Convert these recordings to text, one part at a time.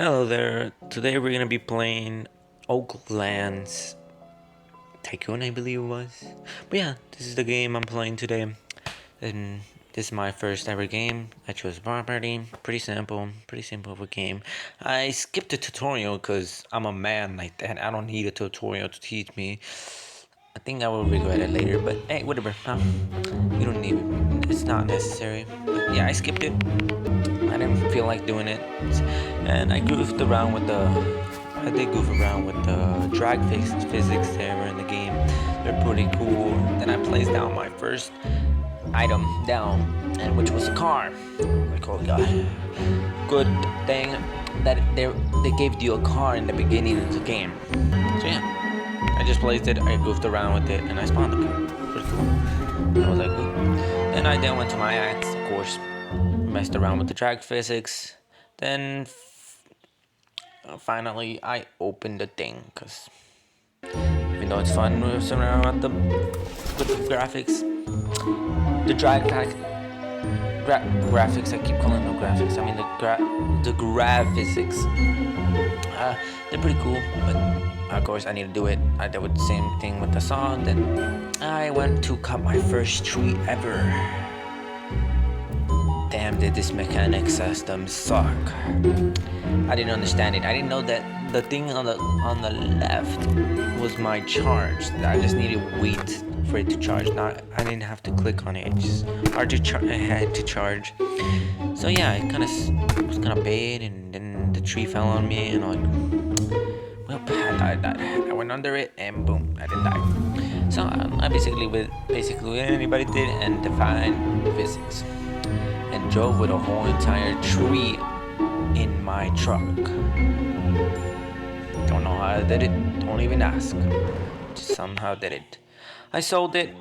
Hello there. Today we're gonna be playing Oaklands Tycoon, I believe it was. But yeah, this is the game I'm playing today, and this is my first ever game. I chose property. Pretty simple of a game. I skipped the tutorial because I'm a man like that. I don't need a tutorial to teach me. I think I will regret it later, but hey, whatever. You don't need it. It's not necessary. But yeah, I skipped it. I didn't feel like doing it, and I goofed around with the. I did goof around with the physics there in the game. They're pretty cool. Then I placed down my first item down, and which was a car. Like, oh god, good thing that they gave you a car in the beginning of the game. So yeah, I just placed it. I goofed around with it, and I spawned the car. Pretty cool. I was like, ooh. Then I went to my axe, of course. Messed around with the drag physics. Then finally I opened the thing because even though it's fun messing around with the graphics, the drag pack graphics. I keep calling them graphics. I mean the grav physics. They're pretty cool, but of course I need to do it. I did the same thing with the song. Then I went to cut my first tree ever. Damn, did this mechanic system suck. I didn't understand it. I didn't know that the thing on the left was my charge. I just needed to wait for it to charge. Not, I didn't have to click on it. It just I had to charge. So yeah, it was kind of bad, and then the tree fell on me, and I'm like, well, I died. I went under it, and boom, I didn't die. So I basically what anybody did, and defied physics. And drove with a whole entire tree in my truck. Don't know how I did it, don't even ask. Just somehow did it. I sold it,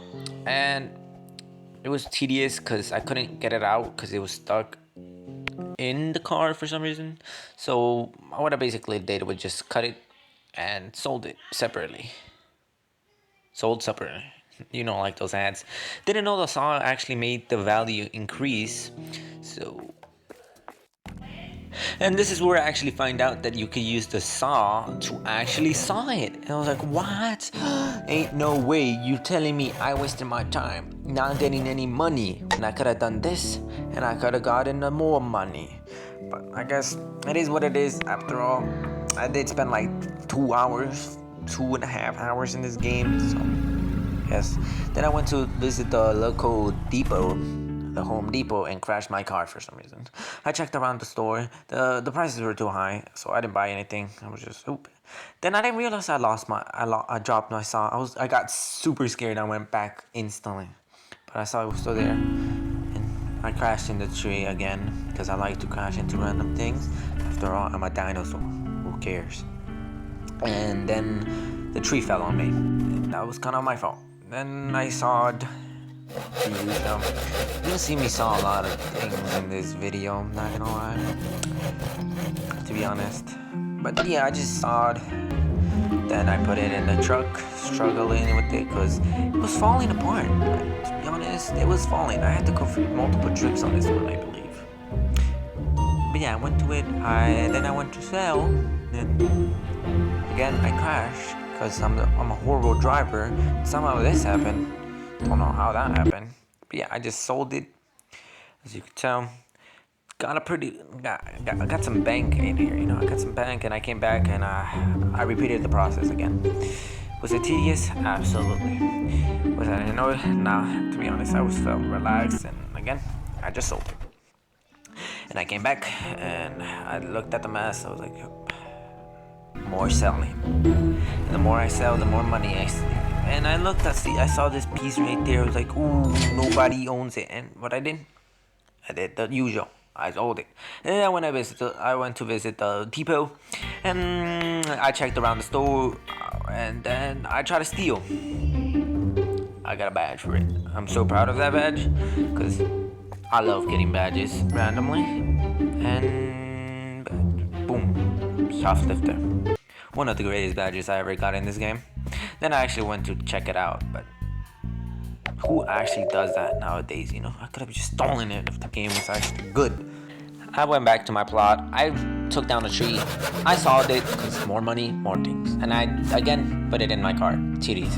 and it was tedious because I couldn't get it out because it was stuck in the car for some reason. So what I basically did was just cut it and sold it separately. Sold separately. You know, like those ads. Didn't know the saw actually made the value increase. So, and this is where I actually find out that you could use the saw to actually saw it. And I was like, what? Ain't no way. You telling me I wasted my time not getting any money, and I could have done this, and I could have gotten more money. But I guess it is what it is. After all, I did spend like 2.5 hours in this game. So. Yes. Then I went to visit the local depot, the Home Depot, and crashed my car for some reason. I checked around the store. The prices were too high, so I didn't buy anything. I was just oop. Then I didn't realize I dropped my saw. I got super scared. I went back instantly, but I saw it was still there. And I crashed in the tree again because I like to crash into random things. After all, I'm a dinosaur. Who cares? And then the tree fell on me. And that was kind of my fault. Then I sawed. You're gonna see me saw a lot of things in this video, I'm not gonna lie. To be honest. But yeah, I just sawed. Then I put it in the truck, struggling with it because it was falling apart. But to be honest, it was falling. I had to go for multiple trips on this one, I believe. But yeah, I went to it. Then I went to sell. And again, I crashed. Because I'm a horrible driver. Somehow this happened. Don't know how that happened. But yeah, I just sold it. As you can tell, got some bank in here. You know, I got some bank, and I came back and I repeated the process again. Was it tedious? Absolutely. Was I annoyed? Nah. To be honest, I felt relaxed, and again, I just sold it. And I came back and I looked at the mess. I was like, more selling. And the more I sell, the more money I see. And I looked, I saw this piece right there. I was like, ooh, nobody owns it. And what I did the usual. I sold it. And then I went to visit the depot, and I checked around the store, and then I tried to steal. I got a badge for it. I'm so proud of that badge because I love getting badges randomly. And boom, shoplifter. One of the greatest badges I ever got in this game. Then I actually went to check it out, but who actually does that nowadays, you know? I could have just stolen it if the game was actually good. I went back to my plot. I took down a tree. I sold it because more money, more things. And I again put it in my car. TD.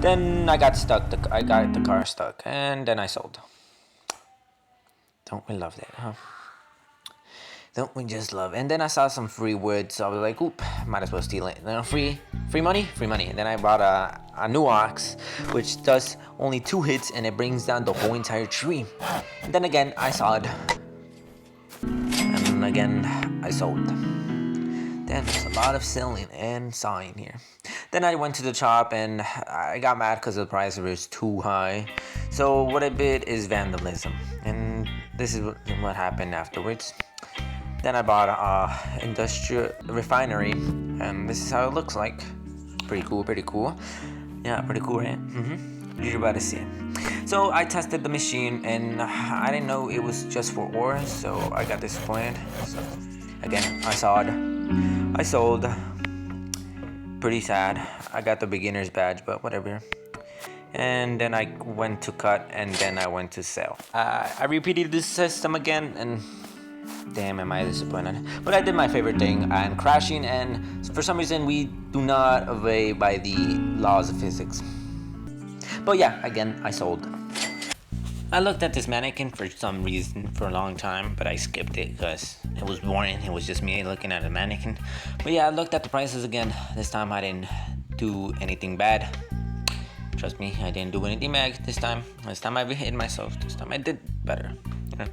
Then I got stuck. I got the car stuck, and then I sold. Don't we love that, huh? Don't we just love? And then I saw some free wood, so I was like, oop, might as well steal it. Free money, free money. And then I bought a new axe, which does only 2 hits, and it brings down the whole entire tree. And then again, I sawed. And again, I sold. Damn, there's a lot of selling and sawing here. Then I went to the shop, and I got mad because the price was too high. So what I did is vandalism. And this is what happened afterwards. Then I bought a industrial refinery, and this is how it looks like. Pretty cool, pretty cool. Yeah, pretty cool, right? You're about to see it. So I tested the machine, and I didn't know it was just for ore, so I got disappointed. So again, I sold. Pretty sad. I got the beginner's badge, but whatever. And then I went to cut, and then I went to sell. I repeated this system again, and damn, am I disappointed. But I did my favorite thing. I'm crashing, and for some reason we do not obey by the laws of physics. But yeah, again, I sold. I looked at this mannequin for some reason for a long time, but I skipped it because it was boring. It was just me looking at a mannequin. But yeah, I looked at the prices again. This time I didn't do anything bad. Trust me, I didn't do anything bad this time. This time I hit myself. This time I did better. Yeah.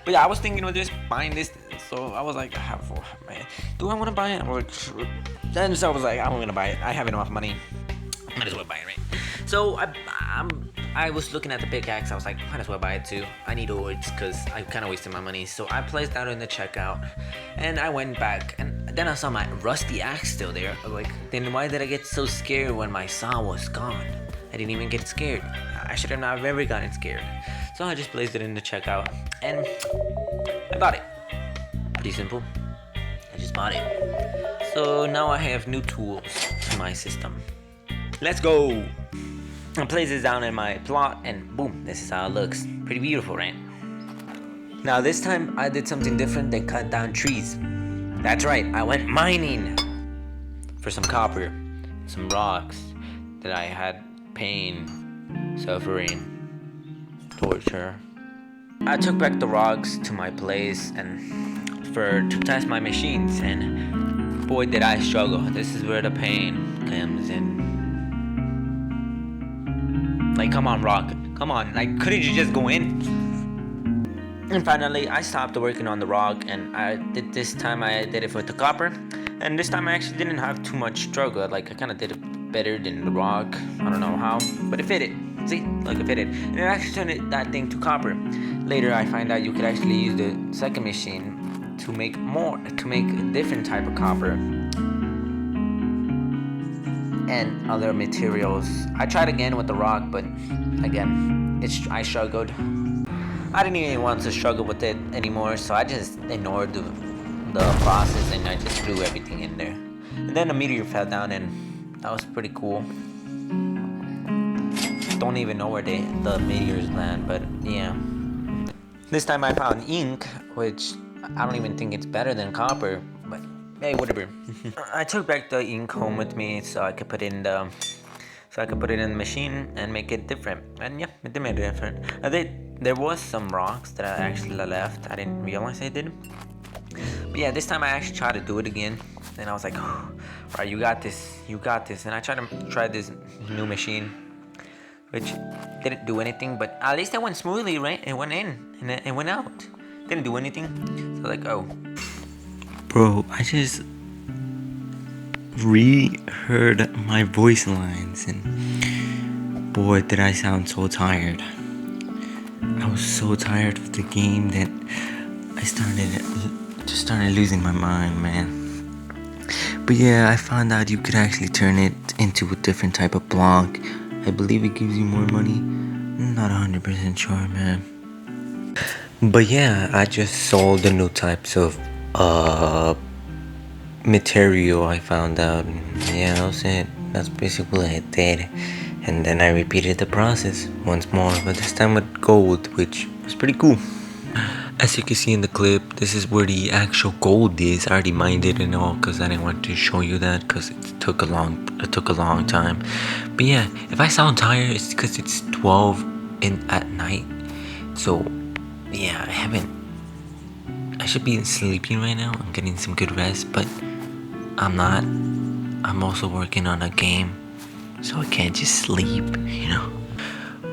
But yeah, I was thinking of just buying this, so I was like, do I want to buy it? Then I was like, I'm gonna buy it. I have enough money. Might as well buy it, right? So I was looking at the pickaxe. I was like, might as well buy it too. I need ores because I kind of wasted my money. So I placed that in the checkout, and I went back, and then I saw my rusty axe still there. I was like, then why did I get so scared when my saw was gone? I didn't even get scared. I should have not ever gotten scared. So I just placed it in the checkout, and I bought it. Pretty simple. I just bought it. So now I have new tools in my system. Let's go! I place this down in my plot, and boom, this is how it looks. Pretty beautiful, right? Now this time I did something different than cut down trees. That's right, I went mining for some copper, some rocks that I had pain, suffering, torture. I took back the rocks to my place and to test my machines, and boy did I struggle. This is where the pain comes in. Like, come on, rock, come on, like, couldn't you just go in? And finally I stopped working on the rock, and I did it with the copper, and this time I actually didn't have too much struggle. Like, I kind of did it better than the rock. I don't know how, but it fitted. See, look, it fitted, and it actually turned that thing to copper. Later I find out you could actually use the second machine to make a different type of copper and other materials. I tried again with the rock, but again, I struggled. I didn't even want to struggle with it anymore, so I just ignored the process, and I just threw everything in there. And then a meteor fell down, and that was pretty cool. Don't even know where the meteors land, but yeah. This time I found ink, which I don't even think it's better than copper, but hey, whatever. I took back the ink home with me so I could put it in the machine and make it different. And yeah, it did make it different. There was some rocks that I actually left. I didn't realize I did. But yeah, this time I actually tried to do it again. And I was like, alright, you got this. And I tried this new machine, which didn't do anything, but at least it went smoothly, right? It went in and it went out. Didn't do anything. So like, oh. Bro, I just re-heard my voice lines, and boy, did I sound so tired. I was so tired of the game that I started losing my mind, man. But yeah, I found out you could actually turn it into a different type of block. I believe it gives you more money. I'm not 100% sure, man. But yeah, I just sold the new types of material I found out, and yeah, that was it. That's basically what I did. And then I repeated the process once more, but this time with gold, which was pretty cool. As you can see in the clip, this is where the actual gold is. I already mined it and all because I didn't want to show you that because it took a long time. But yeah, if I sound tired, it's because it's 12 at night. So yeah, I should be sleeping right now. I'm getting some good rest, but I'm not. I'm also working on a game, so I can't just sleep, you know.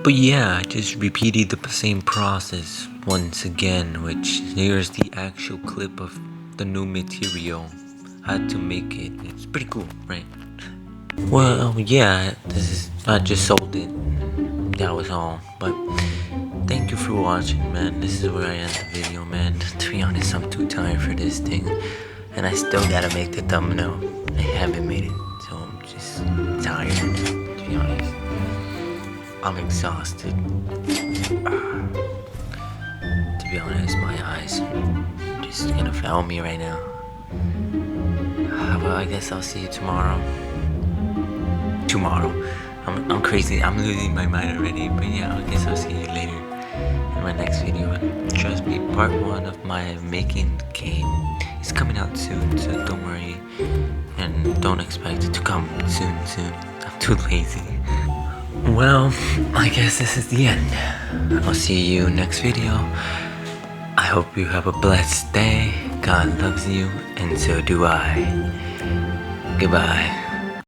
But yeah, I just repeated the same process once again, which here's the actual clip of the new material. I had to make it. It's pretty cool, right? Well, yeah, I just sold it. That was all. But thank you for watching, man. This is where I end the video, man. To be honest, I'm too tired for this thing. And I still gotta make the thumbnail. I haven't made it, so I'm just tired, to be honest. I'm exhausted. To be honest, my eyes are just gonna fail me right now. Well, I guess I'll see you tomorrow. I'm crazy. I'm losing my mind already. But yeah, I guess I'll see you later in my next video. Trust me, part 1 of my making the game is coming out soon, so don't worry. And don't expect it to come soon. I'm too lazy. Well, I guess this is the end. I'll see you next video. I hope you have a blessed day. God loves you, and so do I. Goodbye.